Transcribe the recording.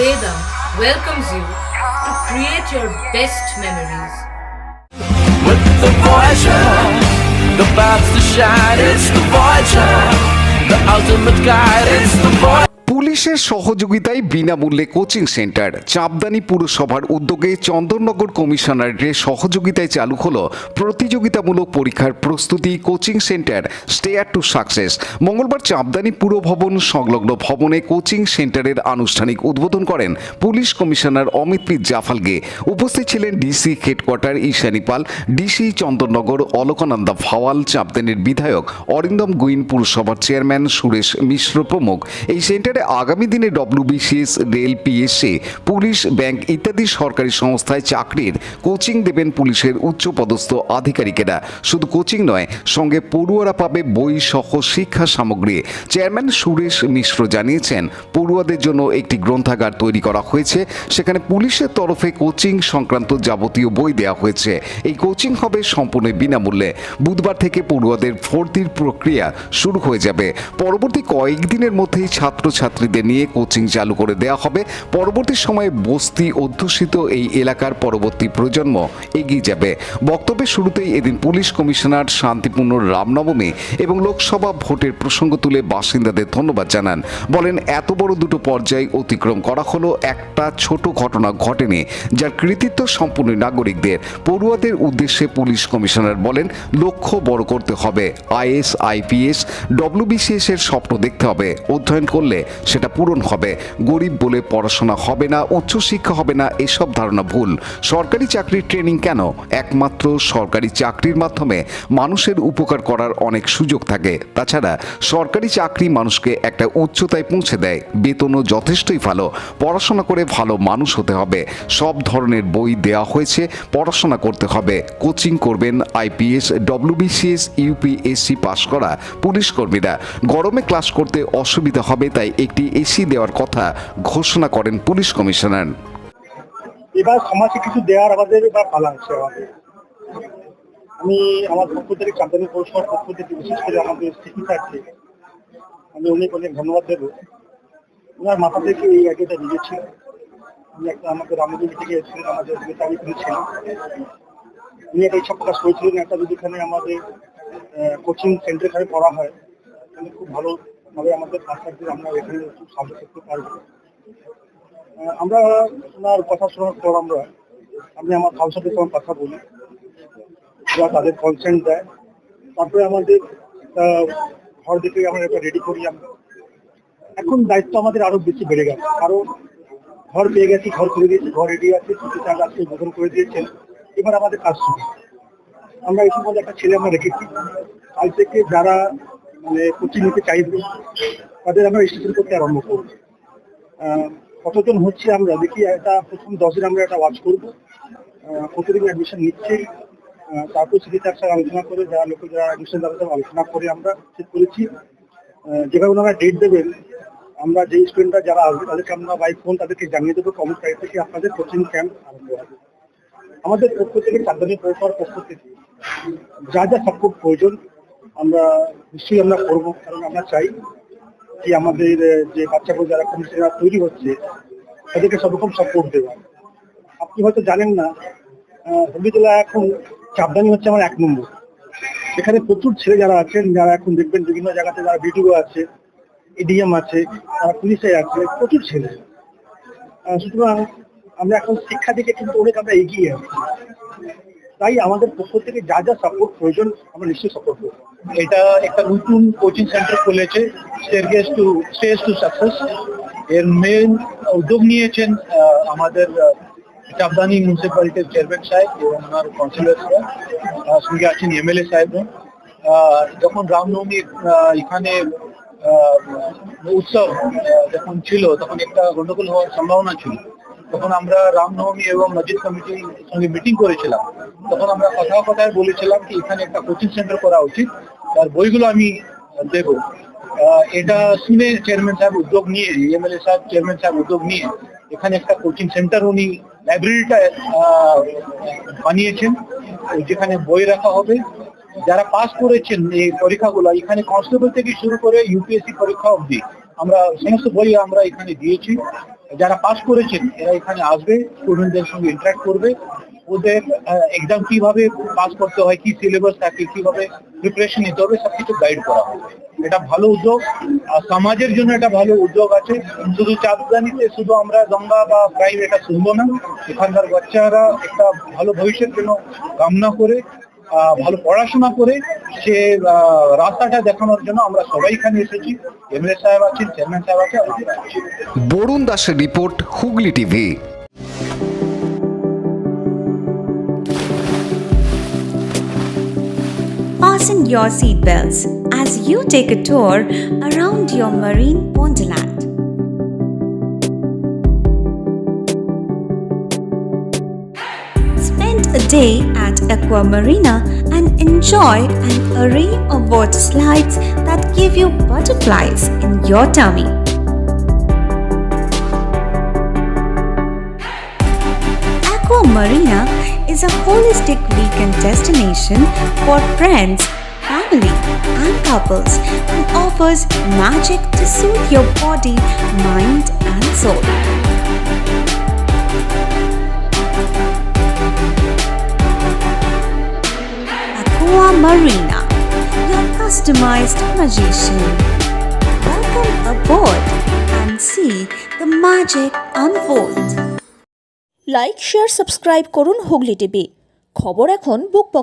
Vedam welcomes you to create your best memories. With the Voyager, the paths to shine, it's the Voyager, the ultimate guide, it's the Voyager. পুলিশের সহযোগিতায় বিনামূল্যে coaching centre চাঁদদানি পুরসভার উদ্যোগে চন্দননগর কমিশনারেটের সহযোগিতায় চালু হলো প্রতিযোগিতামূলক পরীক্ষার প্রস্তুতি coaching centre stair to success. মঙ্গলবার চাঁদদানি পুর ভবন সংলগ্ন ভবনে কোচিং সেন্টারের আনুষ্ঠানিক উদ্বোধন করেন পুলিশ কমিশনার অমিতপ্রীত জাফালগে। উপস্থিত ছিলেন ডিসি হেডকোয়ার্টার ঈশানী পাল, ডিসি চন্দননগর অলকানন্দা ভাওয়াল, চাঁদদানির বিধায়ক অরিন্দম গুইন, পুরসভার চেয়ারম্যান সুরেশ মিশ্র প্রমুখ। এই সেন্টারে আগামী দিনে WBCS, rail, PSC, police, bank ইত্যাদি সরকারি সংস্থায় চাকরির কোচিং দেবেন পুলিশের উচ্চপদস্থ আধিকারিকেরা। শুধু কোচিং নয়, সঙ্গে পড়ুয়ারা পাবে বই সহ শিক্ষা সামগ্রী। চেয়ারম্যান সুরেশ মিশ্র জানিয়েছেন, পড়ুয়াদের জন্য একটি গ্রন্থাগার তৈরি করা হয়েছে, সেখানে পুলিশের তরফে কোচিং সংক্রান্ত যাবতীয় বই দেওয়া হয়েছে। এই কোচিং হবে সম্পূর্ণ বিনামূল্যে। বুধবার থেকে পড়ুয়াদের ভর্তির প্রক্রিয়া শুরু হয়ে যাবে। পরবর্তী কয়েকদিনের মধ্যেই ছাত্রছাত্রীদের নিয়ে কোচিং চালু করে দেওয়া হবে। পরবর্তী সময়ে বস্তি অধ্যুষিত এই এলাকার পরবর্তী প্রজন্ম এগিয়ে যাবে। বক্তব্যের শুরুতেই এদিন পুলিশ কমিশনার শান্তিপূর্ণ রামনবমী এবং লোকসভা ভোটের প্রসঙ্গ তুলে বাসিন্দাদের ধন্যবাদ জানান। বলেন, এত বড় দুটো পর্যায় অতিক্রম করা হলো, একটা ছোট ঘটনা ঘটেনি, যার কৃতিত্ব সম্পূর্ণ নাগরিকদের। পড়ুয়াদের উদ্দেশ্যে পুলিশ কমিশনার বলেন, লক্ষ্য বড় করতে হবে। আইএস, আইপিএস, ডব্লিউবিসিএস এর স্বপ্ন দেখতে হবে। অধ্যয়ন করলে সেটা পূরণ হবে। গরিব বলে পড়াশোনা হবে না, উচ্চশিক্ষা হবে না, এসব ধারণা ভুল। সরকারি চাকরির ট্রেনিং কেন? একমাত্র সরকারি চাকরির মাধ্যমে মানুষের উপকার করার অনেক সুযোগ থাকে। তাছাড়া সরকারি চাকরি মানুষকে একটা উচ্চতায় পৌঁছে দেয়, বেতনও যথেষ্টই ভালো। পড়াশোনা করে ভালো মানুষ হতে হবে। সব ধরনের বই দেওয়া হয়েছে, পড়াশোনা করতে হবে। কোচিং করবেন আইপিএস, ডব্লিউবিসিএস, ইউপিএসসি পাস করা পুলিশ কর্মীরা। গরমে ক্লাস করতে অসুবিধা হবে, তাই একটি এসি দেওয়ার কথা ঘোষণা করেন পুলিশ কমিশনার। এবার সমাজে কিছু দেওয়ার আমাদের এবার পালা আছে। আমি আমার পক্ষ থেকে চাঁদদানি পৌরসভার পক্ষ থেকে বিশেষ করে আমাদের শিক্ষিকাকে আমি অনেক অনেক ধন্যবাদ দেবো। ওনার মাথা থেকে এই আইডিয়াটা নিয়েছিল। উনি একটা আমাদের রামনবমী থেকে এসেছিলেন, আমাদের দাবি করেছিলেন। উনি একটা ইচ্ছা প্রকাশ করেছিলেন, একটা যদি এখানে আমাদের কোচিং সেন্টার এখানে করা হয় তাহলে খুব ভালোভাবে আমাদের বাচ্চাদের আমরা এখানে একটু সাহায্য করতে পারবো। আমরা ওনার কথা শোনার পর আমি আমার কাউন্সিলের সঙ্গে কথা বলি, ওরা তাদের কনসেন্ট দেয়। তারপরে আমাদের ঘর দেখে আমরা একটা রেডি করি। আমরা এখন দায়িত্ব আমাদের আরো বেশি বেড়ে গেছে, কারণ ঘর পেয়ে গেছি, ঘর করে দিয়েছি, ঘর রেডি আছে, চাল আজকে উদ্বোধন করে দিয়েছেন। এবার আমাদের কাজ শুরু। আমরা এই সময় একটা ছেলে আমরা রেখেছি, কাল থেকে যারা মানে কোচিং নিতে চাইবে তাদের আমরা রেজিস্ট্রেশন করতে আরম্ভ করবো। কতজন হচ্ছে আমরা দেখি, এটা প্রথম 10 দিন আমরা একটা ওয়াচ করবো, কতদিন অ্যাডমিশন নিচ্ছে। তারপর সেটার সাথে আলোচনা করে যারা লোক যারা অ্যাডমিশন তাদের আলোচনা করে আমরা ঠিক করেছি যেভাবে ওনারা ডেট দেবেন, আমরা যে স্টুডেন্টরা যারা আসবে তাদেরকে আমরা বাই ফোন তাদেরকে জানিয়ে দেবো কমন তারিখ থেকে আপনাদের কোচিং ক্যাম্প আরম্ভ হবে। আমাদের পক্ষ থেকে চাঁদদানি পৌরসভার পক্ষ থেকে যা যা সাপোর্ট প্রয়োজন আমরা নিশ্চয়ই আমরা করবো, কারণ আমরা চাই কি আমাদের যে বাচ্চাগুলো যারা কমিশনার তৈরি হচ্ছে তাদেরকে সব রকম সাপোর্ট দেওয়া। আপনি হয়তো জানেন না, হবিজলা এখন চাঁদদানি হচ্ছে আমার 1 নম্বর। এখানে প্রচুর ছেলে যারা আছেন, যারা এখন দেখবেন বিভিন্ন জায়গাতে যারা বিডিও আছে, এডিএম আছে, তারা পুলিশে আছে, প্রচুর ছেলে। সুতরাং আমরা এখন শিক্ষা দিকে কিন্তু অনেক আমরা এগিয়ে আছি। তাই আমাদের পক্ষ থেকে যা যা সাপোর্ট প্রয়োজন আমরা নিশ্চয়ই সাপোর্ট করবো। এটা একটা নতুন কোচিং সেন্টার খুলেছে স্টেয়ারকেস টু সাকসেস। এর মেন উদ্যোগ নিয়েছেন আমাদের চাঁদদানি মিউনিসিপ্যালিটির চেয়ারম্যান সাহেব এবং ওনার কাউন্সিলররা, সঙ্গে আছেন এমএলএ সাহেব। যখন রামনবমীর এখানে উৎসব যখন ছিল তখন একটা গন্ডগোল হওয়ার সম্ভাবনা ছিল। তখন আমরা রামনবমী এবং মসজিদ কমিটির সঙ্গে মিটিং করেছিলাম। তখন আমরা কথায় বলেছিলাম কি এখানে একটা কোচিং সেন্টার করা উচিত, তার বইগুলো আমি দেব। এটা শুনে চেয়ারম্যান সাহেব উদ্যোগ নিয়ে, এমএলএ সাহেব চেয়ারম্যান সাহেব উদ্যোগ নিয়ে এখানে একটা কোচিং সেন্টার উনি লাইব্রেরিটা বানিয়েছেন, যেখানে বই রাখা হবে। যারা পাস করেছেন এই পরীক্ষাগুলো, এখানে কনস্টেবল থেকে শুরু করে ইউপিএসসি পরীক্ষা অবধি আমরা সমস্ত বই আমরা এখানে দিয়েছি। যারা পাস করেছেন এরা এখানে আসবে, স্টুডেন্টদের সঙ্গে ইন্টারাক্ট করবে, ওদের এক্সাম কিভাবে পাস করতে হয়, কি সিলেবাস থাকে, কিভাবে প্রিপারেশন নিতে হবে, সবকিছু গাইড করা হবে। এটা ভালো উদ্যোগ, আর সমাজের জন্য এটা ভালো উদ্যোগ আছে। শুধু চাঁদদানিতে শুধু আমরা গঙ্গা বা প্রাইভ এটা শুনবো না, এখানকার বাচ্চারা একটা ভালো ভবিষ্যৎ জন্য কামনা করে ভালো পড়াশোনা করে সে রাস্তাটা দেখানোর জন্য আমরা সবাই এখানে এসেছি। এমএলএ সাহেব আছেন, চেয়ারম্যান সাহেব আছেন, আমরা আছি। বরুণ দাসের report, Hooghly TV. Fasten your seatbelts as you take a tour around your marine wonderland. Spend a day at Aqua Marina and enjoy an array of water slides that give you butterflies in your tummy. Aqua Marina is a holistic weekend destination for friends, family, and couples and offers magic to soothe your body, mind, and soul. Aqua Marina, your customized magician. Welcome aboard and see the magic unfold. Like share subscribe করুন Hooghly TV. খবর এখন বুক pocket.